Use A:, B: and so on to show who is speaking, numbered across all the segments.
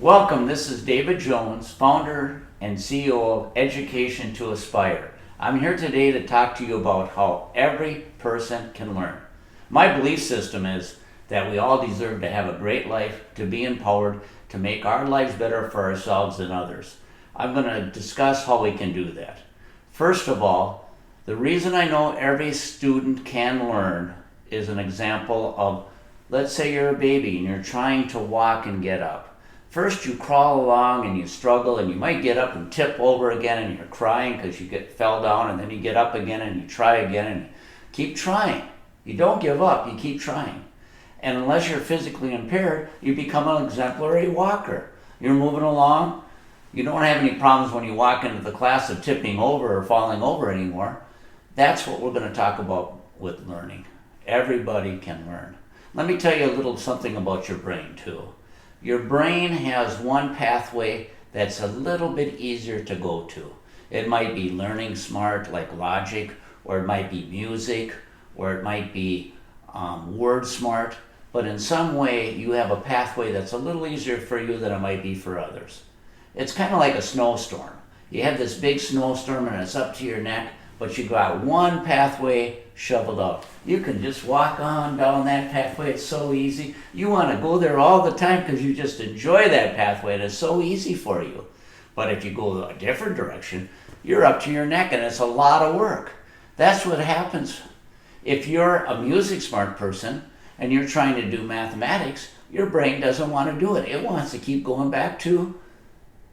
A: Welcome, this is David Jones, founder and CEO of Education to Aspire. I'm here today to talk to you about how every person can learn. My belief system is that we all deserve to have a great life, to be empowered, to make our lives better for ourselves and others. I'm going to discuss how we can do that. First of all, the reason I know every student can learn is an example of, let's say you're a baby and you're trying to walk and get up. First you crawl along and you struggle and you might get up and tip over again and you're crying because you fell down, and then you get up again and you try again and keep trying. You don't give up, you keep trying. And unless you're physically impaired, you become an exemplary walker. You're moving along. You don't have any problems when you walk into the class of tipping over or falling over anymore. That's what we're going to talk about with learning. Everybody can learn. Let me tell you a little something about your brain too. Your brain has one pathway that's a little bit easier to go to. It might be learning smart, like logic, or it might be music, or it might be word smart, but in some way you have a pathway that's a little easier for you than it might be for others. It's kind of like a snowstorm. You have this big snowstorm and it's up to your neck, but you got one pathway shoveled out. You can just walk on down that pathway. It's so easy. You want to go there all the time because you just enjoy that pathway and it's so easy for you. But if you go a different direction, you're up to your neck and it's a lot of work. That's what happens. If you're a music smart person and you're trying to do mathematics, your brain doesn't want to do it. It wants to keep going back to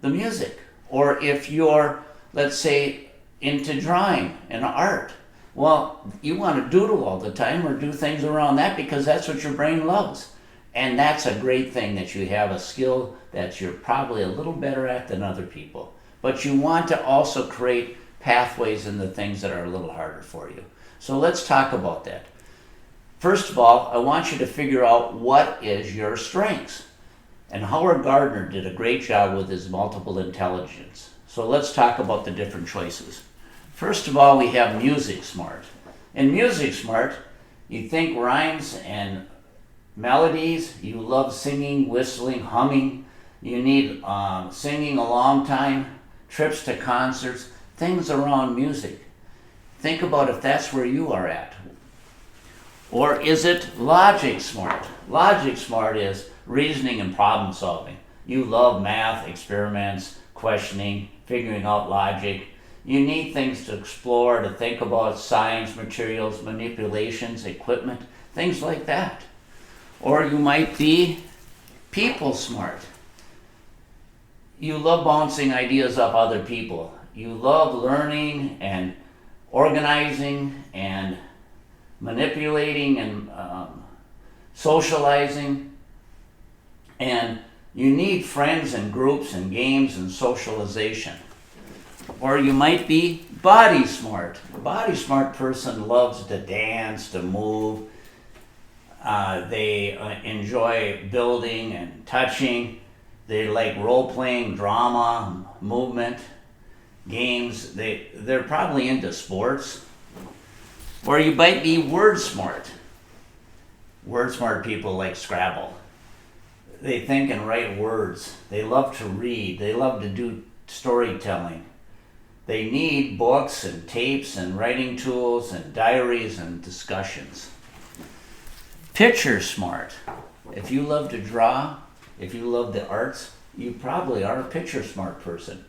A: the music. Or if you're, let's say, into drawing and art, well, you want to doodle all the time or do things around that because that's what your brain loves. And that's a great thing, that you have a skill that you're probably a little better at than other people. But you want to also create pathways in the things that are a little harder for you. So let's talk about that. First of all, I want you to figure out what is your strengths. And Howard Gardner did a great job with his multiple intelligence. So let's talk about the different choices. First of all, we have music smart. In music smart, you think rhymes and melodies. You love singing, whistling, humming. You need singing a long time, trips to concerts, things around music. Think about if that's where you are at. Or is it logic smart? Logic smart is reasoning and problem solving. You love math, experiments, questioning, figuring out logic. You need things to explore, to think about science, materials, manipulations, equipment, things like that. Or you might be people smart. You love bouncing ideas off other people. You love learning and organizing and manipulating and socializing. And you need friends and groups and games and socialization. Or you might be body smart. A body smart person loves to dance, to move. They enjoy building and touching. They like role-playing, drama, movement, games. They're probably into sports. Or you might be word smart. Word smart people like Scrabble. They think and write words. They love to read. They love to do storytelling. They need books and tapes and writing tools and diaries and discussions. Picture smart. If you love to draw, if you love the arts, you probably are a picture smart person.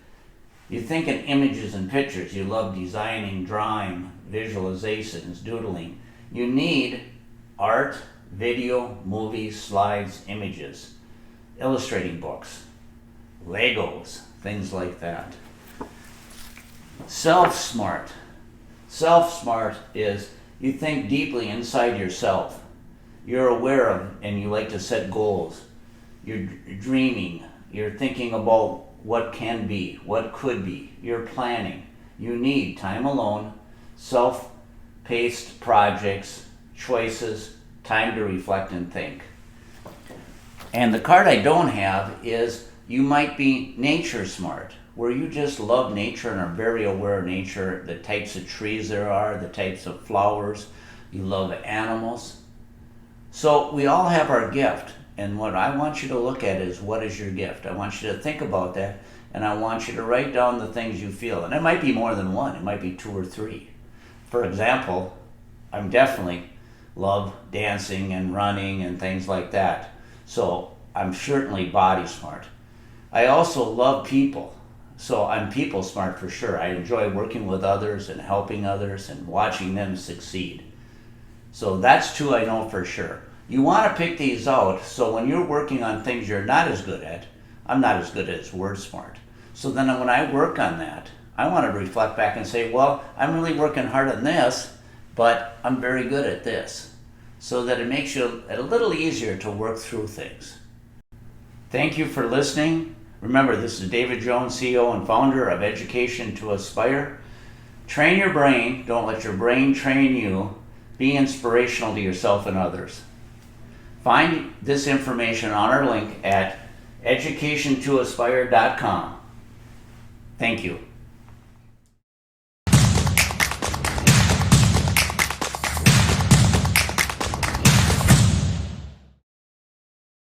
A: You think in images and pictures. You love designing, drawing, visualizations, doodling. You need art, video, movies, slides, images, illustrating books, Legos, things like that. Self-smart. Self-smart is you think deeply inside yourself. You're aware of and you like to set goals. You're dreaming. You're thinking about what can be, what could be. You're planning. You need time alone, self-paced projects, choices, time to reflect and think. And the card I don't have is you might be nature smart, where you just love nature and are very aware of nature, the types of trees there are, the types of flowers. You love animals. So we all have our gift. And what I want you to look at is, what is your gift? I want you to think about that, and I want you to write down the things you feel. And it might be more than one, it might be 2 or 3. For example, I'm definitely love dancing and running and things like that. So I'm certainly body smart. I also love people. So I'm people smart for sure. I enjoy working with others and helping others and watching them succeed. So that's 2 I know for sure. You want to pick these out so when you're working on things you're not as good at, I'm not as good as word smart. So then when I work on that, I want to reflect back and say, well, I'm really working hard on this, but I'm very good at this. So that it makes you a little easier to work through things. Thank you for listening. Remember, this is David Jones, CEO and founder of Education to Aspire. Train your brain. Don't let your brain train you. Be inspirational to yourself and others. Find this information on our link at educationtoaspire.com. Thank you.